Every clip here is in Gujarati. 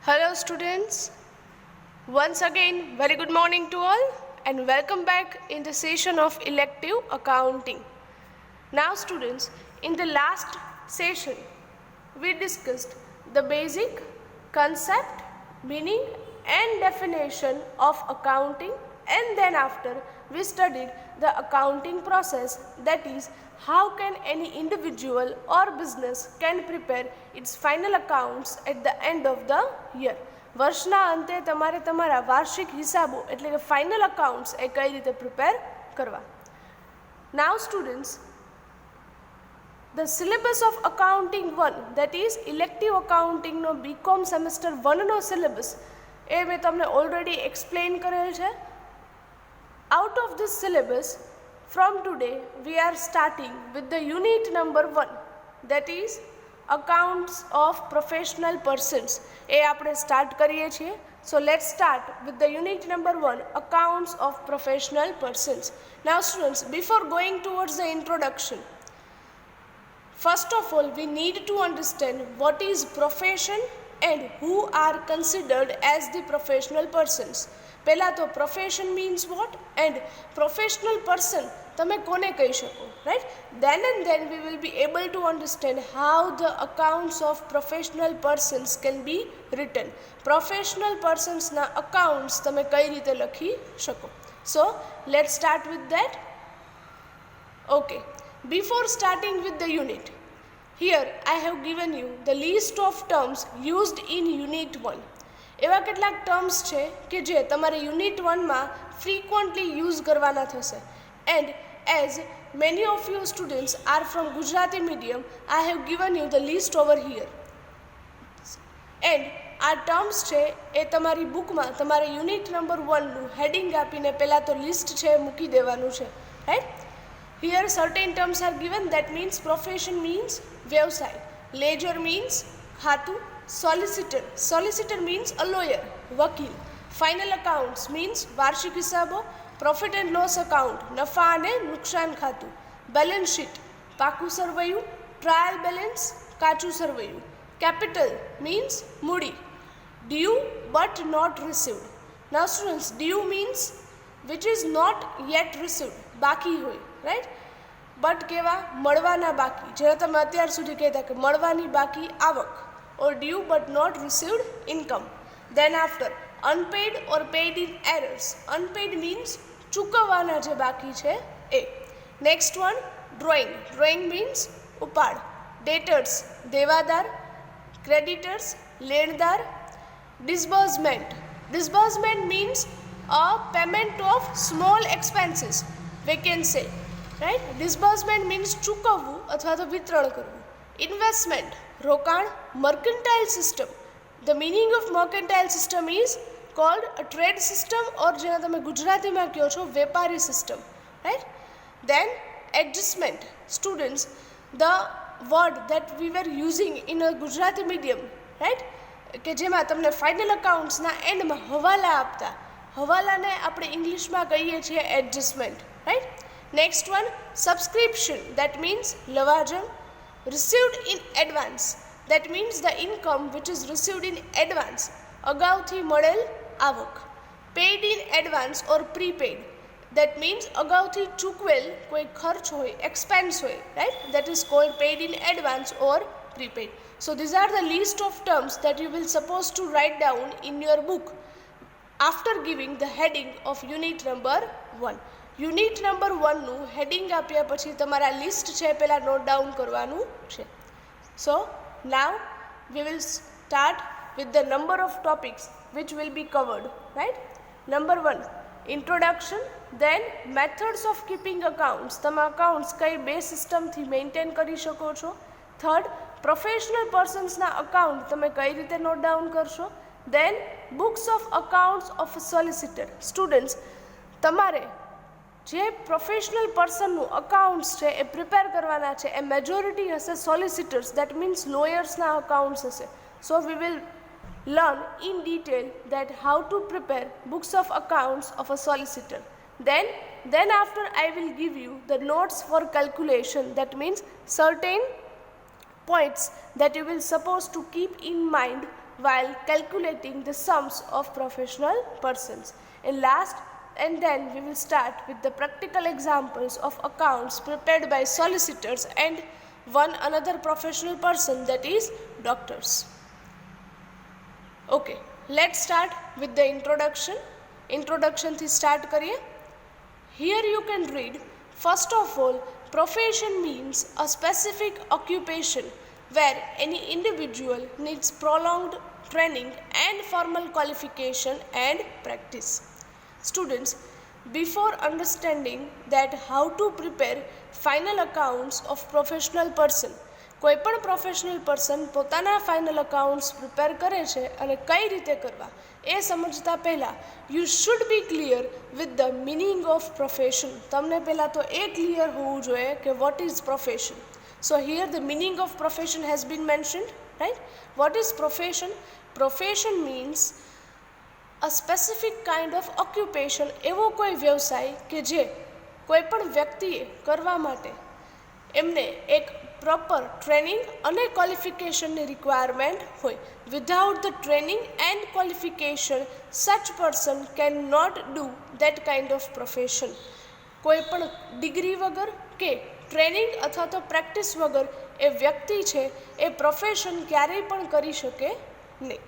Hello students, once again very good morning to all and welcome back in the session of elective accounting. Now students, in the last session we discussed the basic concept, meaning and definition of accounting, and then after we studied the accounting process, that is how can any individual or business can prepare its final accounts at the end of the year. વર્ષના અંતે તમારે તમારા વાર્ષિક હિસાબો એટલે કે ફાઇનલ અકાઉન્ટ્સ એ કઈ રીતે પ્રિપેર કરવા. Now students, the syllabus of accounting 1, that is elective accounting નો BCom semester 1 નો syllabus એ મેં તમને already explain કરેલ છે. Out of this syllabus, from today we are starting with the unit number 1, that is accounts of professional persons. એ આપણે સ્ટાર્ટ કરીએ છીએ. So let's start with the unit number 1, accounts of professional persons. Now students, before going towards the introduction, first of all we need to understand what is profession and who are considered as the professional persons. પહેલા તો profession means what and professional person તમે કોને કહી શકો, right? Then and then we will be able to understand how the accounts of professional persons can be written. Professional persons ના accounts તમે કઈ રીતે લખી શકો. So let's start with that. Okay, before starting with the unit, here I have given you the list of terms used in unit 1. એવા કેટલાક ટર્મ્સ છે કે જે તમારે યુનિટ 1માં ફ્રીક્વન્ટલી યુઝ કરવાના થશે. And as many of you students are from Gujarati medium, I have given you the list over here. And આ ટર્મ્સ છે એ તમારી બુકમાં તમારે યુનિટ નંબર 1નું હેડિંગ આપીને પહેલાં તો લિસ્ટ છે મૂકી દેવાનું છે, right? Here certain terms R given, that means profession means વ્યવસાય, લેજર મીન્સ ખાતું, solicitor means a lawyer, વકીલ, final accounts means વાર્ષિક હિસાબો, profit and loss account નફા અને નુકસાન ખાતું, balance sheet પાકું સરવૈયું, trial balance કાચું સરવૈયું, capital means મૂડી, due but not received. Now students, due means which is not yet received, બાકી હોય, right? બટ કેવા મળવાના બાકી, જ્યારે તમે અત્યાર સુધી કહેતા કે મળવાની બાકી આવક, or due but not received income. Then after, unpaid or paid in errors. Unpaid means ચૂકવવાના જે બાકી છે એ. Next one, drawing means ઉપાડ, debtors દેવાદાર, creditors લેણદાર, disbursement means a payment of small expenses, we can say, right? Disbursement means ચૂકવવું અથવા તો વિતરણ કરવું. Investment રોકાણ, mercantile system. The meaning of mercantile system is called a trade system, or જેને તમે ગુજરાતીમાં કહો છો વેપારી system, right? Then adjustment. Students, the word that we were using in a Gujarati medium, right? કે જેમાં તમને ફાઇનલ અકાઉન્ટ્સના એન્ડમાં હવાલા આપતા, હવાલાને આપણે ઇંગ્લિશમાં કહીએ છીએ adjustment, right? Next one, subscription, that means લવાજમ. Received in advance, that means the income which is received in advance, અગાઉથી મળેલ આવક. Paid in advance or prepaid, that means અગાઉથી ચૂકવેલ કોઈ ખર્ચ હોય, expense હોય, right? That is called paid in advance or prepaid. So these are the list of terms that you will supposed to write down in your book after giving the heading of unit number 1. Unit number 1નું હેડિંગ આપ્યા પછી તમારા લિસ્ટ છે પહેલાં નોટ ડાઉન કરવાનું છે. So now we will start with the number of topics which will be covered, right? Number 1, introduction. Then methods of keeping accounts, તમે અકાઉન્ટ્સ કઈ બે સિસ્ટમથી મેન્ટેન કરી શકો છો. થર્ડ, પ્રોફેશનલ પર્સન્સના અકાઉન્ટ તમે કઈ રીતે નોટ ડાઉન કરશો. Then books of accounts of solicitor. Students, તમારે જે પ્રોફેશનલ પર્સનનું અકાઉન્ટ્સ છે એ પ્રિપેર કરવાના છે એ મેજોરિટી હશે સોલિસિટર્સ, દેટ મીન્સ લોયર્સના અકાઉન્ટ્સ હશે. So we will learn in detail that how to prepare books of accounts of a solicitor. Then after I will give you the notes for calculation, that means certain points that you will supposed to keep in mind while calculating the sums of professional persons. And last, and then we will start with the practical examples of accounts prepared by solicitors and one another professional person, that is doctors. Okay, let's start with the introduction. Introduction થી start કરીએ. Here you can read, first of all, profession means a specific occupation where any individual needs prolonged training and formal qualification and practice. Students, before understanding that how to prepare final accounts of professional person, કોઈપણ પ્રોફેશનલ પર્સન પોતાના ફાઇનલ અકાઉન્ટ્સ પ્રિપેર કરે છે અને કઈ રીતે કરવા એ સમજતા પહેલાં you should be clear with the meaning of profession. તમને પહેલાં તો એ ક્લિયર હોવું જોઈએ કે what is profession. So here the meaning of profession has been mentioned, right. What is profession? Profession means a specific kind of occupation, એવો કોઈ વ્યવસાય કે જે કોઈપણ વ્યક્તિએ કરવા માટે એમને એક પ્રોપર ટ્રેનિંગ અને ક્વોલિફિકેશનની રિક્વાયરમેન્ટ હોય. Without the training and qualification such person can not do that kind of profession. કોઈપણ ડિગ્રી વગર કે ટ્રેનિંગ અથવા તો પ્રેક્ટિસ વગર એ વ્યક્તિ છે એ પ્રોફેશન ક્યારેય પણ કરી શકે નહીં.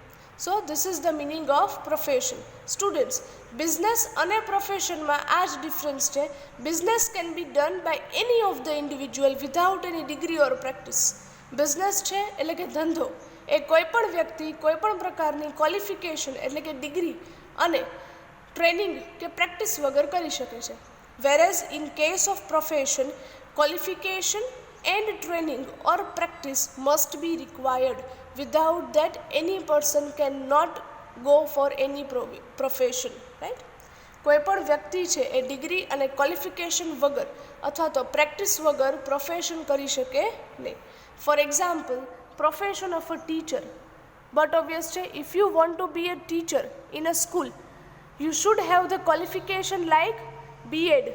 So this is the meaning of profession. Students, business અને પ્રોફેશનમાં આ જ ડિફરન્સ છે. Business can be done by any of the individual without any degree or practice. Business છે એટલે કે ધંધો એ કોઈપણ વ્યક્તિ કોઈપણ પ્રકારની ક્વોલિફિકેશન એટલે કે ડિગ્રી અને ટ્રેનિંગ કે પ્રેક્ટિસ વગર કરી શકે છે. Whereas in case of profession, qualification and training or practice must be required. Without that, any person cannot go for any profession, right? કોઈપણ વ્યક્તિ છે એ ડિગ્રી અને ક્વોલિફિકેશન વગર અથવા તો પ્રેક્ટિસ વગર પ્રોફેશન કરી શકે નહીં. For example, profession of a teacher. But obvious છે, if you want to be a teacher in a school, you should have the qualification like B.Ed,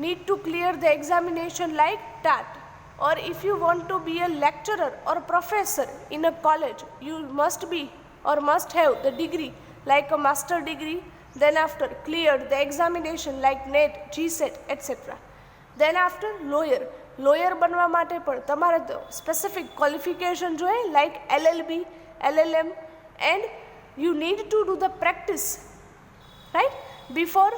need to clear the examination like TAT. Or if you want to be a lecturer or professor in a college, you must be or must have the degree like a master degree, then after cleared the examination like NET, GSET, etc. Then after lawyer બનવા માટે પણ તમારે specific qualification જોઈએ like LLB, LLM, and you need to do the practice, right, before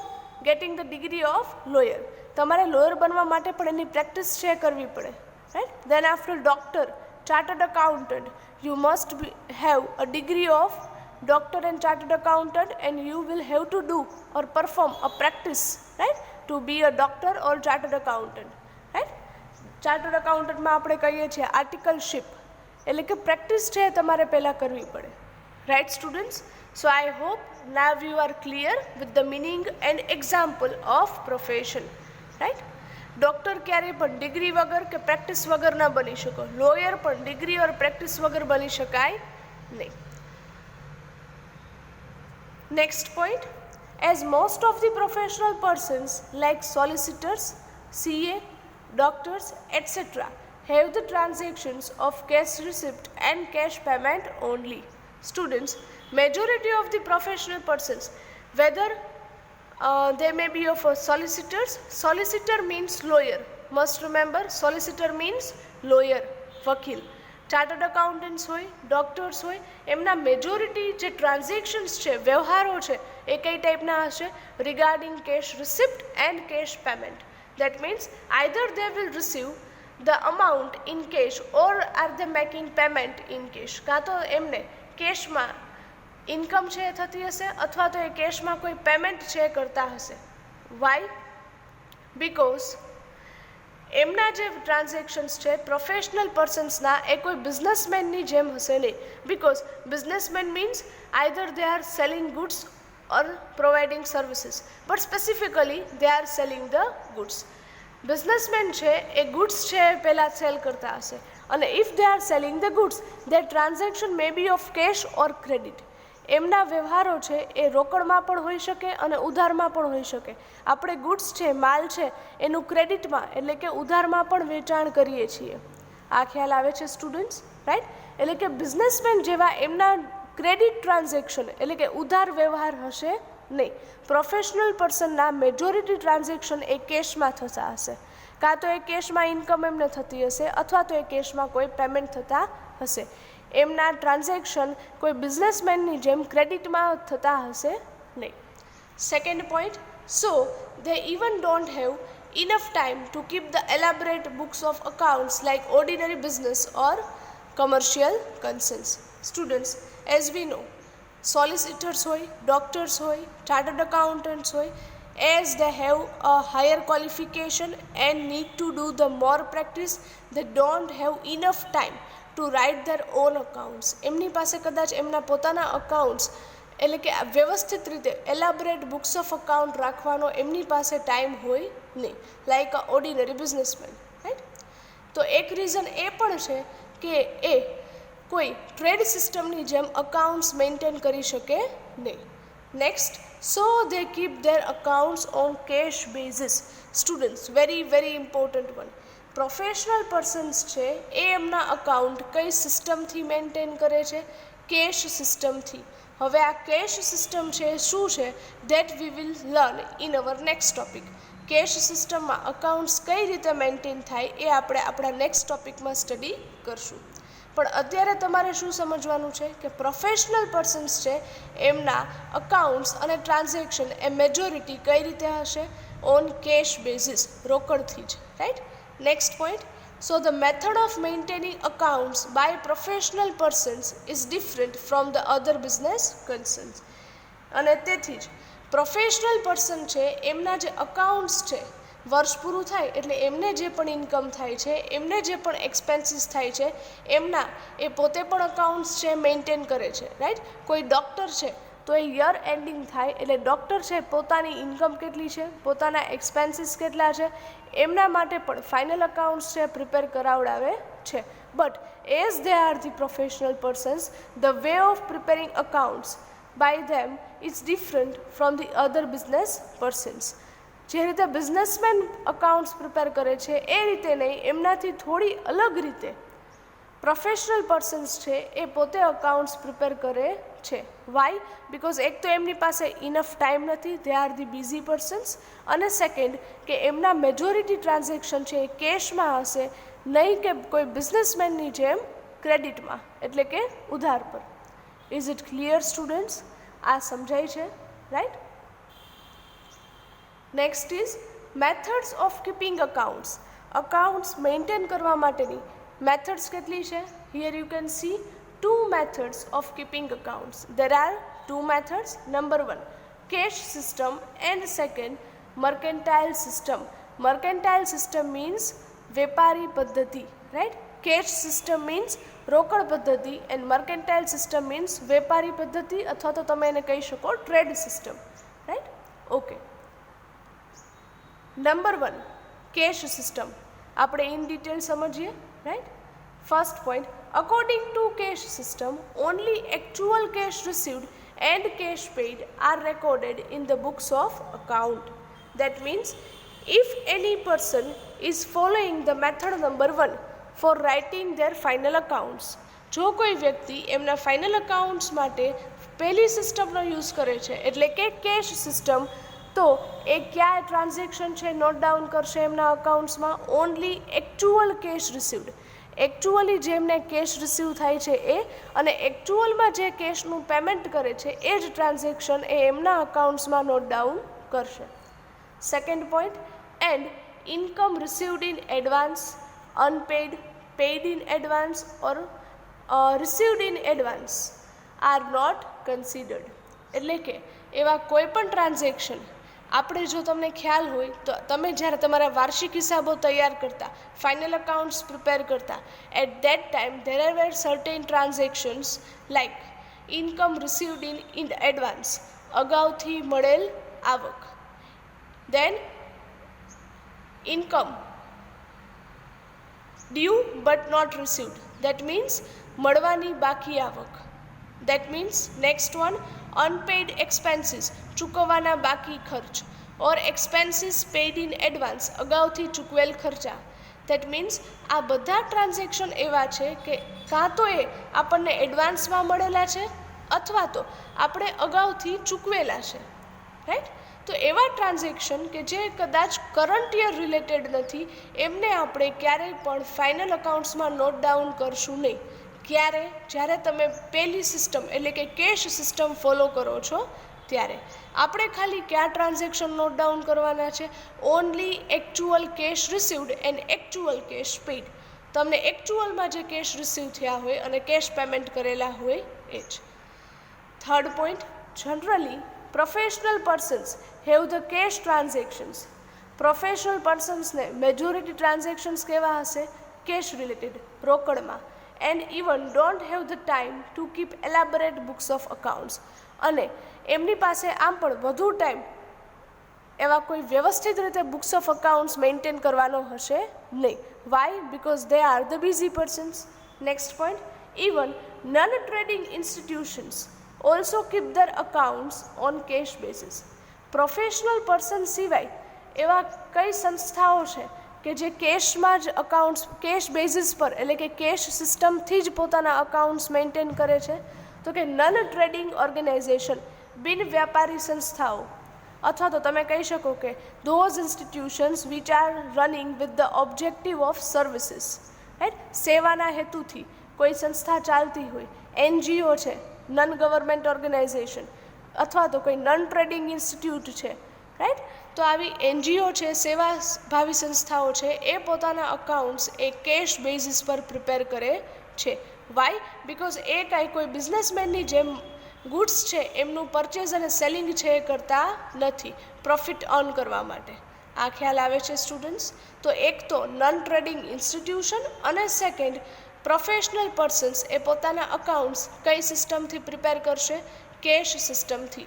getting the degree of lawyer. તમારે લોયર બનવા માટે પણ એની પ્રેક્ટિસ છે કરવી પડે, right? Then after doctor, chartered accountant, you must have a degree of doctor and chartered accountant, and you will have to do or perform a practice, right, to be a doctor or chartered accountant, right? Chartered accountant માં આપણે કહીએ છીએ આર્ટિકલશિપ, એટલે કે પ્રેક્ટિસ છે તમારે પહેલાં કરવી પડે, right students? So I hope now you are clear with the meaning and example of profession, right? Doctor ક્યારેય પણ ડિગ્રી વગર કે પ્રેક્ટિસ વગર ન બની શકો. લોયર પણ ડિગ્રી ઓર પ્રેક્ટિસ વગર બની શકાય નહીં. Next point, as most of the professional persons like solicitors, CA, doctors, etc. have the transactions of cash receipt and cash payment only. Students, majority of the professional persons, whether they may be of solicitors. Solicitor means lawyer. Must remember, solicitor means lawyer, વકીલ. ચાર્ટર્ડ અકાઉન્ટન્ટ્સ હોય, ડોક્ટર્સ હોય, એમના મેજોરિટી જે ટ્રાન્ઝેક્શન્સ છે, વ્યવહારો છે, એ કઈ ટાઈપના હશે? Regarding cash receipt and cash payment. That means either they will receive the amount in cash or are they making payment in cash. કાં તો એમને કેશમાં ઇન્કમ છે એ થતી હશે અથવા તો એ કેશમાં કોઈ પેમેન્ટ છે એ કરતા હશે. વાય? બિકોઝ એમના જે ટ્રાન્ઝેક્શન્સ છે પ્રોફેશનલ પર્સન્સના એ કોઈ બિઝનેસમેનની જેમ હશે નહીં. Because businessman means either they are selling goods or providing services, but specifically they are selling the goods. Businessman છે એ ગુડ્સ છે એ પહેલાં સેલ કરતા હશે, અને if they are selling the goods, their transaction may be of cash or credit. એમના વ્યવહારો છે એ રોકડમાં પણ હોઈ શકે અને ઉધારમાં પણ હોઈ શકે. આપણે ગુડ્સ છે, માલ છે, એનું ક્રેડિટમાં એટલે કે ઉધારમાં પણ વેચાણ કરીએ છીએ. આ ખ્યાલ આવે છે સ્ટુડન્ટ્સ, રાઈટ? એટલે કે બિઝનેસમેન જેવા એમના ક્રેડિટ ટ્રાન્ઝેક્શન એટલે કે ઉધાર વ્યવહાર હશે નહીં. પ્રોફેશનલ પર્સનના મેજોરિટી ટ્રાન્ઝેક્શન એ કેશમાં થતા હશે, કાં તો એ કેશમાં ઇન્કમ એમને થતી હશે અથવા તો એ કેશમાં કોઈ પેમેન્ટ થતા હશે. એમના ટ્રાન્ઝેક્શન કોઈ બિઝનેસમેનની જેમ ક્રેડિટમાં થતા હશે નહીં. Second point, so they even don't have enough time to keep the elaborate books of accounts like ordinary business or commercial concerns. Students, as we know, solicitors હોય, doctors હોય, chartered accountants હોય, as they have a higher qualification and need to do the more practice, they don't have enough time to write their own accounts. એમની પાસે કદાચ એમના પોતાના અકાઉન્ટ્સ એટલે કે વ્યવસ્થિત રીતે એલાબરેટ બુક્સ ઓફ અકાઉન્ટ રાખવાનો એમની પાસે ટાઈમ હોય નહીં, લાઈક અ ઓર્ડિનરી બિઝનેસમેન, રાઈટ. તો એક રીઝન એ પણ છે કે એ કોઈ ટ્રેડ સિસ્ટમની જેમ અકાઉન્ટ્સ મેન્ટેન કરી શકે નહીં. Next, so they keep their accounts on cash basis. Students, very important one. Professional persons છે એ એમના અકાઉન્ટ કઈ સિસ્ટમથી મેન્ટેન કરે છે? કેશ સિસ્ટમથી. હવે આ કેશ સિસ્ટમ છે શું છે? That we will learn in our next topic. Cash સિસ્ટમમાં અકાઉન્ટ્સ કઈ રીતે મેન્ટેન થાય એ આપણે આપણા નેક્સ્ટ ટોપિકમાં સ્ટડી કરશું. પણ અત્યારે તમારે શું સમજવાનું છે કે પ્રોફેશનલ પર્સન્સ છે એમના અકાઉન્ટ્સ અને ટ્રાન્ઝેક્શન એ મેજોરિટી કઈ રીતે હશે? ઓન કેશ બેઝિસ, રોકડથી જ, right. Next point, so the method of maintaining accounts by professional persons is different from the other business concerns. અને તેથી જ પ્રોફેશનલ પર્સન છે એમના જે અકાઉન્ટ્સ છે વર્ષ પૂરું થાય એટલે એમને જે પણ ઇન્કમ થાય છે, એમને જે પણ એક્સપેન્સીસ થાય છે, એમના એ પોતે પણ અકાઉન્ટ્સ છે મેન્ટેન કરે છે, રાઈટ. કોઈ ડૉક્ટર છે તો એ યર એન્ડિંગ થાય એટલે ડૉક્ટર છે પોતાની ઇન્કમ કેટલી છે, પોતાના એક્સપેન્સીસ કેટલા છે, એમના માટે પણ ફાઇનલ અકાઉન્ટ્સ છે પ્રિપેર કરાવડાવે છે. But as they are the professional persons, the way of preparing accounts by them is different from the other business persons. જે રીતે બિઝનેસમેન અકાઉન્ટ્સ પ્રિપેર કરે છે એ રીતે નહીં, એમનાથી થોડી અલગ રીતે પ્રોફેશનલ પર્સન્સ છે એ પોતે અકાઉન્ટ્સ પ્રિપેર કરે છે. વાય? બિકોઝ એક તો એમની પાસે ઇનફ ટાઈમ નથી, દે આર ધી બિઝી પર્સન્સ, અને સેકન્ડ કે એમના મેજોરિટી ટ્રાન્ઝેક્શન છે એ કેશમાં હશે, નહીં કે કોઈ બિઝનેસમેનની જેમ ક્રેડિટમાં એટલે કે ઉધાર પર. Is it clear students? આ સમજાય છે, right. Next is methods of keeping accounts. Accounts maintain કરવા માટેની મેથડ્સ કેટલી છે? Here you can see two methods of keeping accounts. There are two methods. Number one, cash system, and second, mercantile system. Mercantile system means વેપારી પદ્ધતિ, right? Cash system means રોકડ પદ્ધતિ and mercantile system means વેપારી પદ્ધતિ અથવા તો તમે એને કહી શકો trade system, right? Okay. Number one, cash system. આપણે ઇન ડિટેલ સમજીએ, right? First point, according to cash system, only actual cash received and cash paid are recorded in the books of account. That means, if any person is following the method number 1 for writing their final accounts, જો કોઈ વ્યક્તિ એમના ફાઇનલ અકાઉન્ટ્સ માટે પહેલી સિસ્ટમનો યુઝ કરે છે એટલે કે કેશ સિસ્ટમ, તો એ ક્યાં ટ્રાન્ઝેક્શન છે નોટ ડાઉન કરશે એમના અકાઉન્ટ્સમાં? Only actual cash received. Actually જેમને કેશ રિસીવ થાય છે એ, અને એકચ્યુઅલમાં જે કેશનું પેમેન્ટ કરે છે એ જ ટ્રાન્ઝેક્શન એ એમના અકાઉન્ટ્સમાં નોટ ડાઉન કરશે. Second point, and income received in advance, unpaid, paid in advance or received in advance are not considered. એટલે કે એવા કોઈ પણ ટ્રાન્ઝેક્શન આપણે, જો તમને ખ્યાલ હોય તો તમે જ્યારે તમારા વાર્ષિક હિસાબો તૈયાર કરતા, ફાઇનલ અકાઉન્ટ્સ પ્રિપેર કરતા, at that time there were certain transactions like income received in advance, અગાઉથી મળેલ આવક, then income due but not received, that means મળવાની બાકી આવક. That means next one, unpaid expenses, ચૂકવવાના બાકી ખર્ચ, or expenses paid in advance, અગાઉથી ચૂકવેલ ખર્ચા. દેટ મીન્સ આ બધા ટ્રાન્ઝેક્શન એવા છે કે કાં તો એ આપણને એડવાન્સમાં મળેલા છે અથવા તો આપણે અગાઉથી ચૂકવેલા છે, રાઈટ. તો એવા ટ્રાન્ઝેક્શન કે જે કદાચ કરંટ યર રિલેટેડ નથી એમને આપણે ક્યારેય પણ ફાઇનલ અકાઉન્ટ્સમાં નોટ ડાઉન કરશું નહીં. ક્યારે? જ્યારે તમે પહેલી સિસ્ટમ એટલે કે કેશ સિસ્ટમ ફોલો કરો છો ત્યારે. આપણે ખાલી કયા ટ્રાન્ઝેક્શન નોટ ડાઉન કરવાના છે? Only actual cash received and actual cash paid. તમને એક્ચ્યુઅલમાં જે કેશ રિસીવ થયા હોય અને કેશ પેમેન્ટ કરેલા હોય એ જ. Third point, generally professional persons have the cash transactions. Professional પર્સન્સને મેજોરિટી ટ્રાન્ઝેક્શન્સ કેવા હશે? કેશ રિલેટેડ, રોકડમાં. And even don't have the time to keep elaborate books of accounts. અને એમની પાસે આમ પણ વધુ ટાઈમ એવા કોઈ વ્યવસ્થિત રીતે બુક્સ ઓફ અકાઉન્ટ્સ મેન્ટેન કરવાનો હશે નહીં. Why? Because they are the busy persons. Next point, even non trading institutions also keep their accounts on cash basis. Professional person સિવાય એવા કઈ સંસ્થાઓ છે કે જે કેશમાં જ અકાઉન્ટ્સ કેશ બેઝિસ પર એટલે કે કેશ સિસ્ટમથી જ પોતાના અકાઉન્ટ્સ મેન્ટેન કરે છે? તો કે નન ટ્રેડિંગ ઓર્ગેનાઇઝેશન, બિન વ્યાપારી સંસ્થાઓ, અથવા તો તમે કહી શકો કે those institutions which are running with the objective of services, right. સેવાના હેતુથી કોઈ સંસ્થા ચાલતી હોય, એનજીઓ છે, નન ગવર્મેન્ટ ઓર્ગેનાઇઝેશન, અથવા તો કોઈ નન ટ્રેડિંગ ઇન્સ્ટિટ્યૂટ છે, રાઈટ. તો આવી એનજીઓ છે, સેવાભાવી સંસ્થાઓ છે, એ પોતાના અકાઉન્ટ્સ એ કેશ બેઝિસ પર પ્રિપેર કરે છે. વાય? બિકોઝ એ કાંઈ કોઈ બિઝનેસમેનની જેમ ગુડ્સ છે એમનું પરચેઝ અને સેલિંગ છે એ કરતા નથી પ્રોફિટ અર્ન કરવા માટે. આ ખ્યાલ આવે છે સ્ટુડન્ટ્સ? તો એક તો નન ટ્રેડિંગ ઇન્સ્ટિટ્યુશન અને સેકન્ડ પ્રોફેશનલ પર્સન્સ એ પોતાના અકાઉન્ટ્સ કઈ સિસ્ટમથી પ્રિપેર કરશે? કેશ સિસ્ટમથી,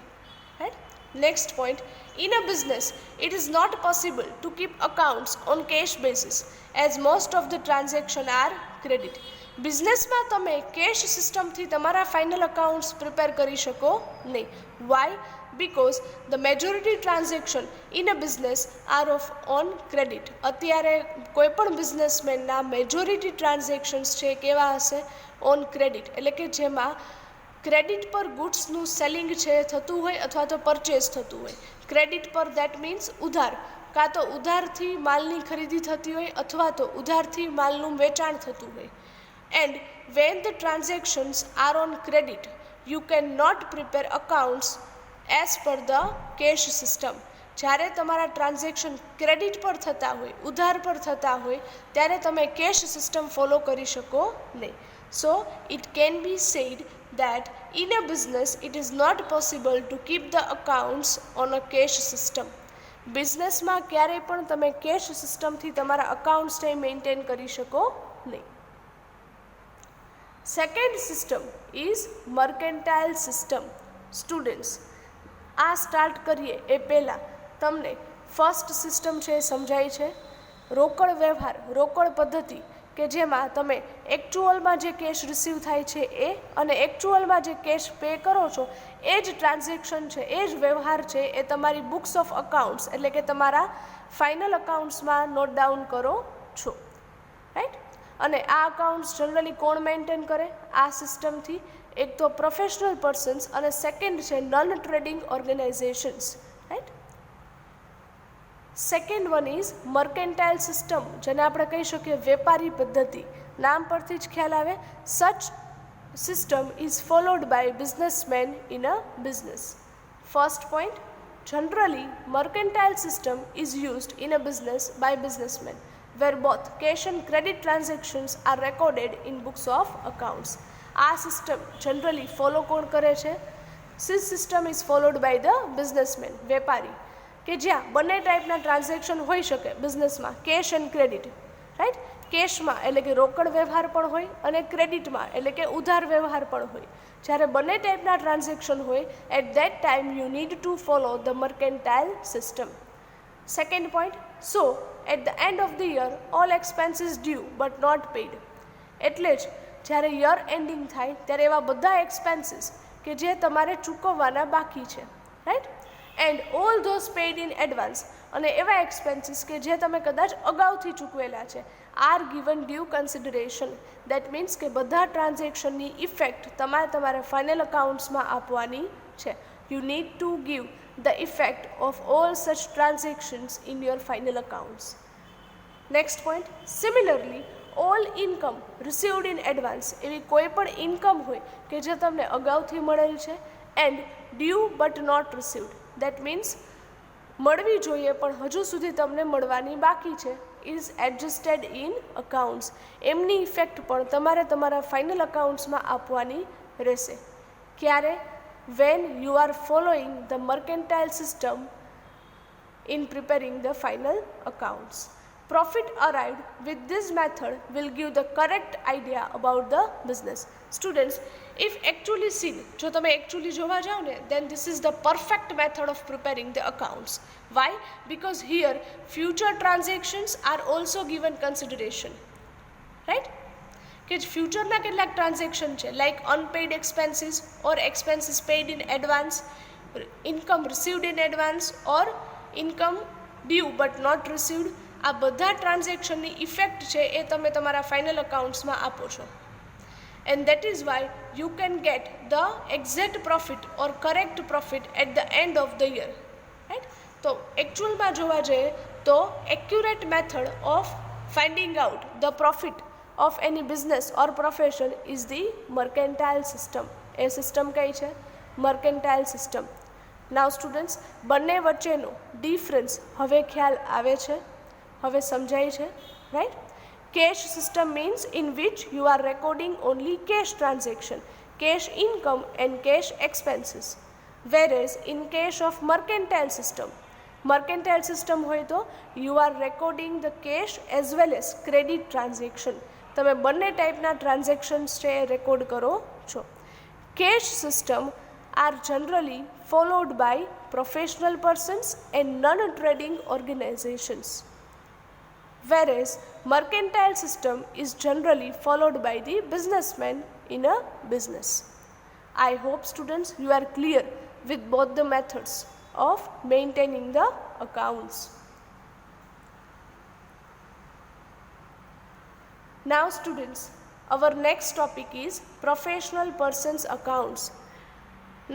right. Next point, in a business it is not possible to keep accounts on cash basis as most of the transaction are credit. બિઝનેસમાં તમે કેશ સિસ્ટમથી તમારા ફાઇનલ અકાઉન્ટ્સ પ્રિપેર કરી શકો નહીં. Why? Because the majority transaction in a business are of on credit. અત્યારે કોઈપણ બિઝનેસમેનના મેજોરિટી ટ્રાન્ઝેક્શન્સ છે કેવા હશે? ઓન ક્રેડિટ, એટલે કે જેમાં ક્રેડિટ પર ગુડ્સનું સેલિંગ છે થતું હોય અથવા તો પરચેઝ થતું હોય. ક્રેડિટ પર દેટ મીન્સ ઉધાર, કાં તો ઉધારથી માલની ખરીદી થતી હોય અથવા તો ઉધારથી માલનું વેચાણ થતું હોય. And when the transactions are on credit, you cannot prepare accounts as per the cash system. જ્યારે તમારા ટ્રાન્ઝેક્શન ક્રેડિટ પર થતા હોય, ઉધાર પર થતા હોય, ત્યારે તમે કેશ સિસ્ટમ ફોલો કરી શકો નહીં. So it can be said that in a business it is not possible to keep the accounts on a cash system. બિઝનેસમાં ક્યારેય પણ તમે કેશ સિસ્ટમથી તમારા અકાઉન્ટ્સ મેન્ટેન કરી શકો નહીં. Second system is mercantile system. Students, આ સ્ટાર્ટ કરીએ એ પહેલાં તમને ફર્સ્ટ સિસ્ટમ છે એ સમજાય છે? રોકડ વ્યવહાર, રોકડ પદ્ધતિ કે જેમાં તમે એક્ચ્યુઅલમાં જે કેશ રિસીવ થાય છે એ અને એક્ચ્યુઅલમાં જે કેશ પે કરો છો એ જ ટ્રાન્ઝેક્શન છે, એ જ વ્યવહાર છે એ તમારી બુક્સ ઓફ અકાઉન્ટ્સ એટલે કે તમારા ફાઇનલ અકાઉન્ટ્સમાં નોટ ડાઉન કરો છો, રાઈટ. અને આ અકાઉન્ટ્સ જનરલી કોણ મેન્ટેન કરે આ સિસ્ટમથી? એક તો પ્રોફેશનલ પર્સન્સ અને સેકન્ડ છે none trading organisations, right. Second one is mercantile system, જેને આપણે કહી શકીએ વેપારી પદ્ધતિ. નામ પરથી જ ખ્યાલ આવે. Such system is followed by businessman in a business. First point, generally mercantile system is used in a business by businessman where both cash and credit transactions are recorded in books of accounts. આ સિસ્ટમ જનરલી ફોલો કોણ કરે છે? This system is followed by the businessman, વેપારી, કે જ્યાં બંને ટાઈપના ટ્રાન્ઝેક્શન હોઈ શકે બિઝનેસમાં, કેશ એન્ડ ક્રેડિટ, રાઈટ. કેશમાં એટલે કે રોકડ વ્યવહાર પણ હોય અને ક્રેડિટમાં એટલે કે ઉધાર વ્યવહાર પણ હોય. જ્યારે બંને ટાઈપના ટ્રાન્ઝેક્શન હોય at that time you need to follow the mercantile system. Second point, so at the end of the year all expenses due but not paid. એટલે જ જ્યારે યર એન્ડિંગ થાય ત્યારે એવા બધા એક્સપેન્સીસ કે જે તમારે ચૂકવવાના બાકી છે, right. And all those paid in advance અને એવા એક્સપેન્સીસ કે જે તમે કદાચ અગાઉથી ચૂકવેલા છે are given due consideration. That means કે બધા ટ્રાન્ઝેક્શનની ઇફેક્ટ તમારે ફાઇનલ અકાઉન્ટ્સમાં આપવાની છે. You need to give the effect of all such transactions in your final accounts. Next point, similarly all income received in advance, એવી કોઈ પણ ઇન્કમ હોય કે જે તમને અગાઉથી મળેલ છે and due but not received, that means મળવી જોઈએ પણ હજુ સુધી તમને મળવાની બાકી છે, is adjusted in accounts. એમની ઇફેક્ટ પણ તમારા ફાઇનલ અકાઉન્ટ્સમાં આપવાની રહેશે. ક્યારે? when you are following the mercantile system in preparing the final accounts. Profit arrived with this method will give the correct idea about the business. Students, if actually seen, જો તમે actually જોવા જાઓ ને, then this is the perfect method of preparing the accounts. Why? Because here future transactions are also given consideration, right? કે ફ્યુચરના કેટલાક ટ્રાન્ઝેક્શન છે like unpaid expenses or expenses paid in advance, income received in advance or income due but not received. આ બધા ટ્રાન્ઝેક્શનની ઇફેક્ટ છે એ તમે તમારા ફાઇનલ અકાઉન્ટ્સમાં આપો છો. And that is why you can get the exact profit or correct profit at the end of the year, right. તો એકચ્યુઅલમાં જોવા જઈએ તો accurate method of finding out the profit of any business or profession is the mercantile system. એ સિસ્ટમ કઈ છે? mercantile system. Now students, બંને વચ્ચેનો ડિફરન્સ હવે ખ્યાલ આવે છે, હવે સમજાય છે, right? Cash system means in which you are recording only cash transaction, cash income and cash expenses, whereas in case of mercantile system હોય તો you are recording the cash as well as credit transaction. તમે બંને ટાઈપના ટ્રાન્ઝેક્શન્સ છે એ રેકોર્ડ કરો છો. Cash system are generally followed by professional persons and non trading organisations, whereas mercantile system is generally followed by the businessmen in a business. I hope students you are clear with both the methods of maintaining the accounts. Now students, our next topic is professional persons accounts.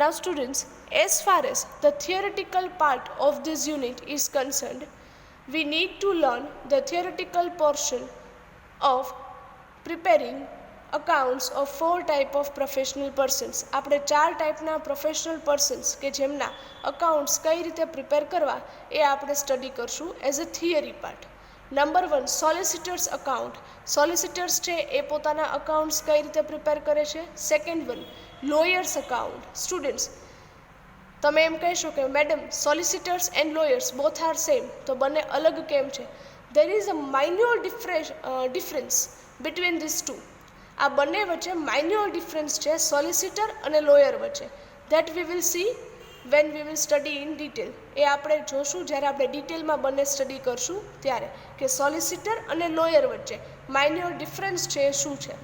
Now students, as far as the theoretical part of this unit is concerned, we need to learn the theoretical portion of preparing accounts of 4 type of professional persons. આપણે 4 ટાઈપના પ્રોફેશનલ પર્સન્સ કે જેમના અકાઉન્ટ્સ કઈ રીતે પ્રિપેર કરવા એ આપણે સ્ટડી કરશું as a theory part. Number 1, solicitors account. Solicitors છે એ પોતાના અકાઉન્ટ્સ કઈ રીતે પ્રિપેર કરે છે. Second 1, lawyers account. સ્ટુડન્ટ્સ, તમે એમ કહેશો કે madam solicitors and lawyers both are same, તો બંને અલગ કેમ છે? There is a minor difference between this two. આ બંને વચ્ચે માઇન્યોર ડિફરન્સ છે સોલિસિટર અને લોયર વચ્ચે. That we will see when we will study in detail. એ આપણે જોશું જ્યારે આપણે ડિટેલમાં બંને સ્ટડી કરશું ત્યારે કે સોલિસિટર અને લોયર વચ્ચે માઇન્યોર ડિફરન્સ છે એ શું છે.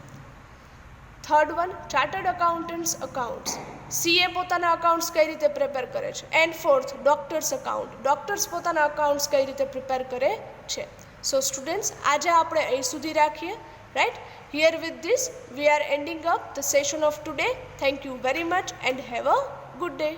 Third 1, chartered accountants accounts. CA પોતાના અકાઉન્ટ્સ કઈ રીતે પ્રિપેર કરે છે. And fourth, doctors account. Doctors પોતાના અકાઉન્ટ્સ કઈ રીતે પ્રિપેર કરે છે. સો સ્ટુડન્ટ્સ, આજે આપણે અહીં સુધી રાખીએ, right. Here with this we are ending up the session of today. Thank you very much and have a good day.